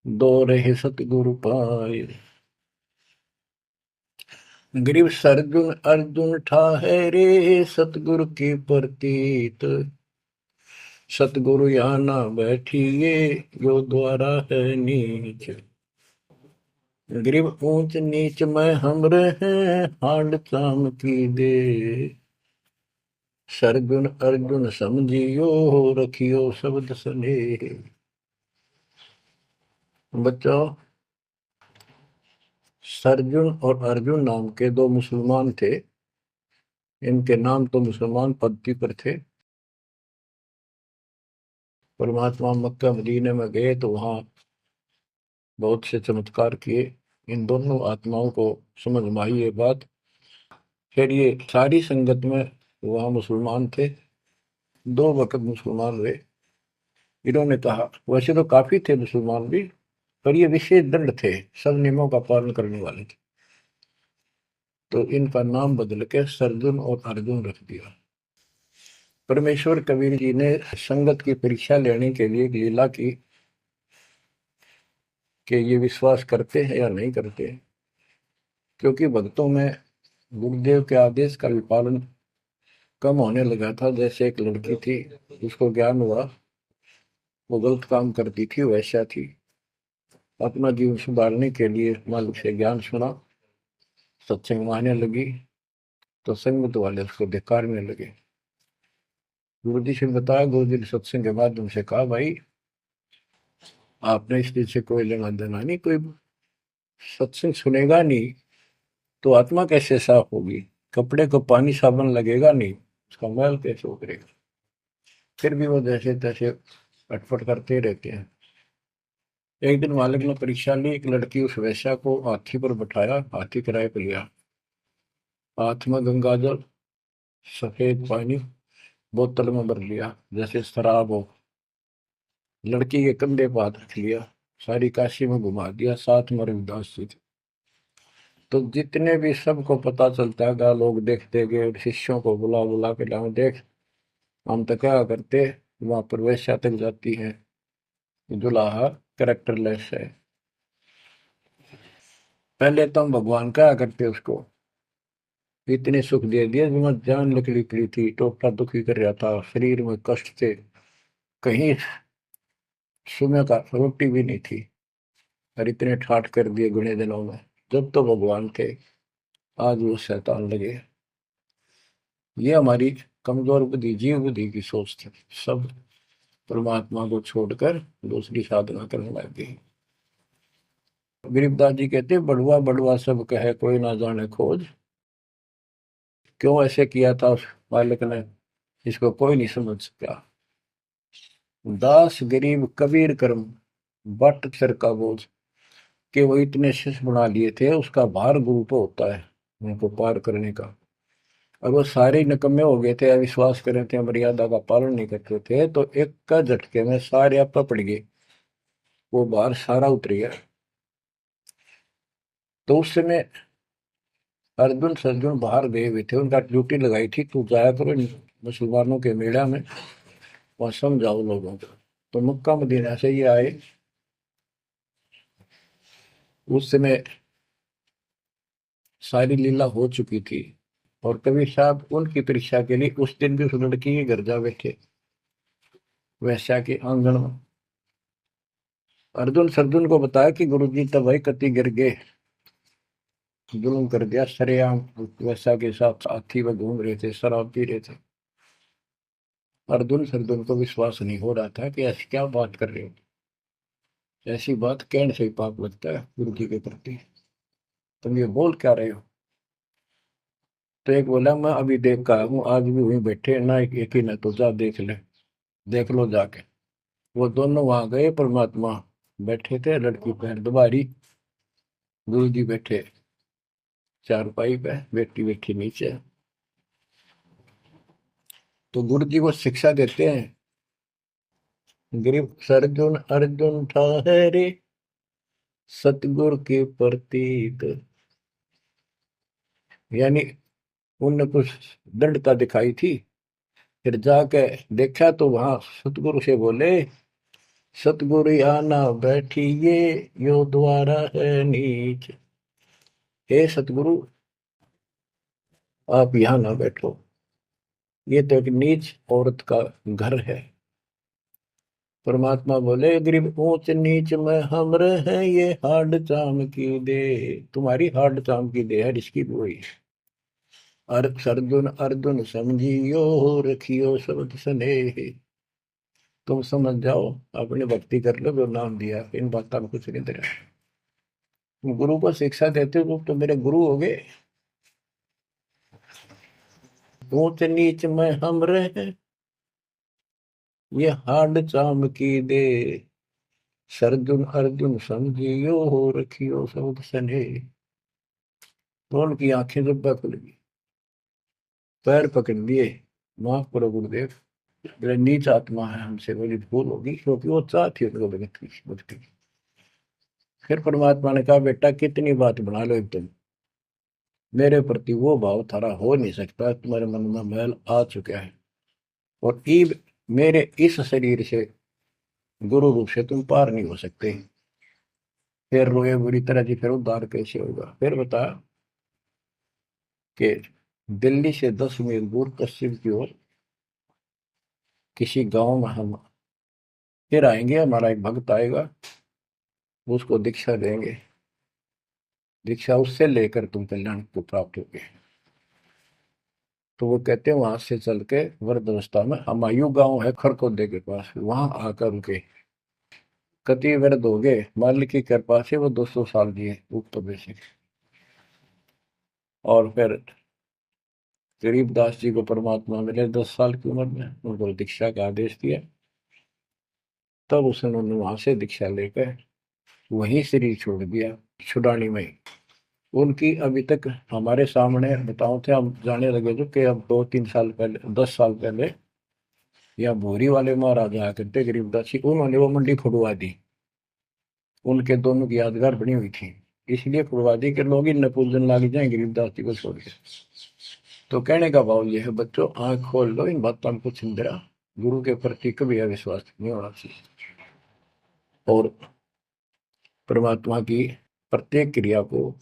दो रहे सतगुरु पाए। गरीब सरजुन अर्जुन ठाहरे, सतगुरु की प्रतीत, सतगुरु यहाँ ना बैठिए, यो द्वारा है नीच। गरीब ऊंच नीच में हम रहे, हांड चाम की दे, सरगुन अर्जुन समझियो, रखियो शब्द स्नेह। बच्चों, सरजुन और अर्जुन नाम के दो मुसलमान थे। इनके नाम तो मुसलमान पद्धति पर थे। परमात्मा मक्का मदीने में गए तो वहां बहुत से चमत्कार किए। इन दोनों आत्माओं को समझ में आई ये बात। फिर ये सारी संगत में वहाँ मुसलमान थे, 2 वक्त मुसलमान हुए। इन्होंने कहा, वैसे तो काफी थे मुसलमान भी, पर ये विशेष दृढ़ थे, सब नियमों का पालन करने वाले थे। तो इनका नाम बदल के सरजुन और अर्जुन रख दिया। परमेश्वर कबीर जी ने संगत की परीक्षा लेने के लिए एक लीला की। कि ये विश्वास करते हैं या नहीं करते हैं। क्योंकि भक्तों में गुरुदेव के आदेश का भी पालन कम होने लगा था। जैसे एक लड़की थी, उसको ज्ञान हुआ वो गलत काम करती थी, वैसा थी। अपना जीवन सुधारने के लिए मालिक से ज्ञान सुना, सत्संग में आने लगी, तो संगत वाले उसको धिक्कारने लगे। गुरु जी से बताया, गुरु जी ने सत्संग के माध्यम से कहा, भाई आपने इस चीज से कोई लेना देना नहीं, कोई सत्संग सुनेगा नहीं तो आत्मा कैसे साफ होगी, कपड़े को पानी साबुन लगेगा नहीं, उसका मैल कैसे उतरेगा। फिर भी वो जैसे तैसे अटपट करते रहते हैं। एक दिन मालिक ने परीक्षा ली, एक लड़की उस वैश्या को हाथी पर बैठाया, हाथी किराए पर लिया, हाथ में गंगा जल, सफेद पानी बोतल में भर लिया जैसे शराब हो, लड़की के कंधे पर हाथ रख लिया, सारी काशी में घुमा दिया, साथ में रविदास जी थे। तो जितने भी सबको पता चलता है, लोग देखते गए, शिष्यों को बुला बुला के लाओ, देख हम तो क्या करते, वहां पर वैश्या तक जाती है, दुल्हा कैरेक्टरलेस है। पहले तो हम भगवान क्या करते उसको, इतने सुख दे दिए, जिसमें जान निकली पड़ी थी, टोटा दुखी कर रहा था, शरीर में कष्ट थे, कहीं सुबह का रोटी भी नहीं थी, और इतने ठाठ कर दिए गुने दिनों में। जब तो भगवान थे, आज वो शैतान लगे। ये हमारी कमजोर बुद्धि, जीव बुद्धि की सोच थी। सब परमात्मा को छोड़कर दूसरी साधना करने लग गई। गरीबदास जी कहते, बड़ुआ बड़ुआ सब कहे कोई ना जाने खोज। क्यों ऐसे किया था उस मालिक ने, इसको कोई नहीं समझ सका। दास गरीब कबीर कर्म, बट सर का बोझ। कि वो इतने शिष्य बना लिए थे, उसका भार गुरु पे होता है उनको पार करने का। और वो सारे निकम्मे हो गए थे, अविश्वास कर रहे थे, मर्यादा का पालन नहीं करते थे, तो एक का झटके में सारे आप पड़ गए, वो भार सारा उतर गया। तो उस समय अर्जुन सर्जुन बाहर गए हुए थे, उनका ड्यूटी लगाई थी, तू जाया करो मुसलमानों के मेला में, वहां समझाओ लोगों को। तो मक्का मदीना से ये आए। उस समय सारी लीला हो चुकी थी, और कबीर साहब उनकी परीक्षा के लिए उस दिन भी उस लड़की के घर जा बैठे, वैश्या के आंगन में। अर्जुन सर्जुन को बताया कि गुरुजी तब भाई कति गिर गए, जुल्म कर दिया सरेआम, वैश्या के साथ साथी में घूम रहे थे, शराब पी रहे थे। अर्जुन सर्जुन को विश्वास नहीं हो रहा था कि ऐसी क्या बात कर रहे हो, ऐसी बात कहने से ही पाप लगता है गुरु जी के प्रति, तुम ये बोल क्या रहे हो। तो एक बोला, मैं अभी देख कर हूँ, आज भी वहीं बैठे ना, एक ही ना, तो जा देख ले, देख लो जाके। वो दोनों वहां गए, परमात्मा बैठे थे, लड़की पैर दुबारी, गुरु जी बैठे चारपाई पे, बेटी बैठी नीचे। तो गुरु जी को शिक्षा देते हैं, गिरफ्त अर्जुन अर्जुन ठहरे, सतगुरु के प्रतीक। यानी उनने कुछ दृढ़ता दिखाई थी, फिर जाके देखा तो वहां सतगुरु से बोले, सतगुरु आना बैठिए, यो द्वारा है नीच। हे सतगुरु, आप यहाँ ना बैठो, ये तो एक नीच औरत का घर है। परमात्मा बोले, गरीब ऊंच नीच में हम रहे, ये हाड चाम की दे, तुम्हारी हाड चाम की दे है, इसकी बोई। अर्जुन अर्जुन समझियो, रखियो शब्द स्नेह। तुम समझ जाओ, अपनी भक्ति कर लो, जो नाम दिया, इन बातों में कुछ नहीं दे रहा। तुम गुरु को शिक्षा देते हो तो मेरे गुरु हो गए। ऊंच नीच में हम रहे, ये हाड चाम की दे, सरजुन अर्जुन समझियो, रखियो शब्द स्नेह। तो उनकी आंखें जब खुल गई, पैर पकड़ लिए, माफ करो गुरुदेव, मेरे नीच आत्मा है, हमसे बड़ी भूल होगी, क्योंकि वो चाहती है उनको भगत की भक्ति की। फिर परमात्मा ने कहा, बेटा कितनी बात बना लो तुम, मेरे प्रति वो भाव थारा हो नहीं सकता, तुम्हारे मन में मैल आ चुका है, और ईब मेरे इस शरीर से, गुरु रूप से तुम पार नहीं हो सकते। फिर रोए बुरी तरह जी, फिर उद्धार कैसे होगा? फिर बता कि दिल्ली से 10 मील दूर पश्चिम की ओर किसी गांव में हम फिर आएंगे, हमारा एक भक्त आएगा, उसको दीक्षा देंगे, दीक्षा उससे लेकर तुम कल्याण को प्राप्त होगे। तो वो कहते हैं वहां से चल के वृद्ध अवस्था में हमायूं गांव है खरकोदे के पास, वहां आकर उनके कति वृद्ध हो गए, मालिक की कृपा से वो 200 साल जिए ऊपर में। और फिर गरीबदास जी को परमात्मा मिले 10 साल की उम्र में, उनको दीक्षा का आदेश दिया। तब उसने वहां से दीक्षा लेकर वहीं शरीर छोड़ दिया, छुड़ानी में। उनकी अभी तक हमारे सामने बताओ थे, हम जाने लगे थे कि अब 2-3 साल पहले, 10 साल पहले, या भोरी वाले महाराज आया करते गरीबदास जी, उन्होंने वो मंडी फुड़वा दी। उनके दोनों की यादगार बनी हुई थी, इसलिए फुड़वा दी कि लोग इन पूजन लाग जाए गरीबदास जी को छोड़ के। तो कहने का भाव यह है बच्चों, आंख खोल लो, इन बातों को चिंतरा, गुरु के प्रति कभी अविश्वास नहीं होना चाहिए, और परमात्मा की प्रत्येक क्रिया को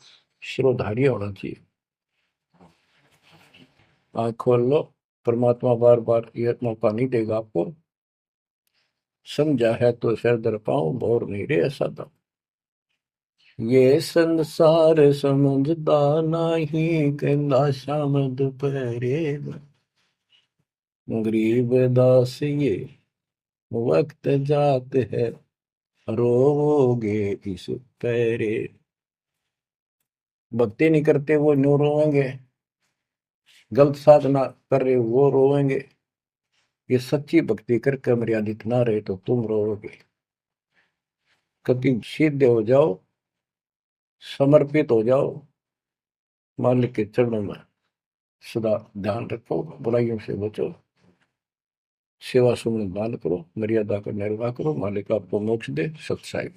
शिरोधार्य होना चाहिए। आंख खोल लो, परमात्मा बार बार यह मौका नहीं देगा आपको। समझा है तो सिर दर पाऊं, और नहीं रे ऐसा था। ये संसार समझदा नहीं, कहंदा शाम दोपहरे गरीब दास ये वक्त जात है, रोवोगे इस पैरे। भक्ति नहीं करते वो न्यू रोएंगे, गलत साधना कर रहे वो रोएंगे। ये सच्ची भक्ति करके मर्यादित ना रहे तो तुम रोओगे। कभी सीधे हो जाओ, समर्पित हो जाओ, मालिक के चरणों में सदा ध्यान रखो, बुराइयों से बचो, सेवा सुमन दान करो, मर्यादा का निर्वाह करो, मालिक आपको मोक्ष दे। सत्साई।